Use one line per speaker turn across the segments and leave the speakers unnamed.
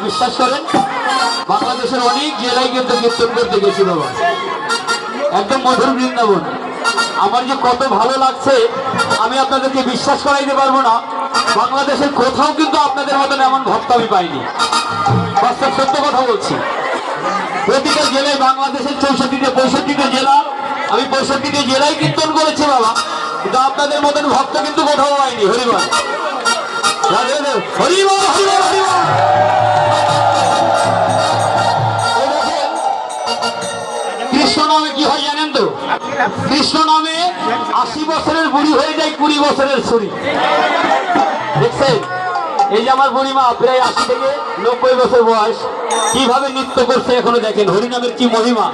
বিশ্বাস করেন বাংলাদেশের অনেক জেলায় কিন্তু কীর্তন করতে গেছি বাবা, একদম মধুর বৃন্দাবন। আমার যে কত ভালো লাগছে আমি আপনাদেরকে বিশ্বাস করাইতে পারবো না। বাংলাদেশের কোথাও কিন্তু আপনাদের মতন এমন ভক্ত আমি পাইনি, বাস্তব সত্য কথা বলছি। প্রতিটা জেলায় বাংলাদেশের 64-65টা জেলা, আমি 65টা জেলায় কীর্তন করেছি বাবা, কিন্তু আপনাদের মতন ভক্ত কিন্তু কোথাও পাইনি। হরিবল হরিবল হরিবল হরিবল। কৃষ্ণ নামে কি হয় জানেন তো? কৃষ্ণ নামে 80 বছরের বুড়ি হয়ে যায় 20 বছরের ছুরি। দেখছেন এই যে আমার বুড়িমা প্রায় 80 থেকে 90 বছর বয়স, কিভাবে নৃত্য করছে এখনো দেখেন। হরিনামের কি মহিমা,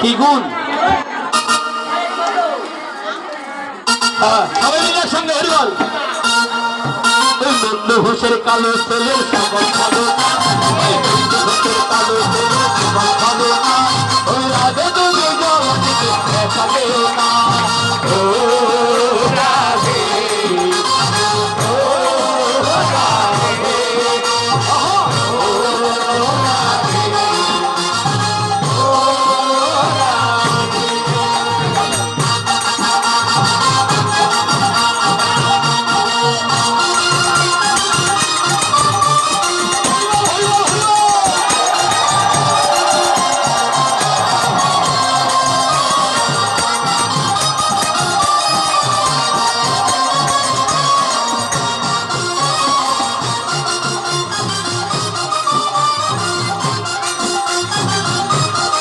কি গুণ। সবাই মিলে সঙ্গে হরিবল। নন্দ ঘোষের কালো ছেলে কালো কালো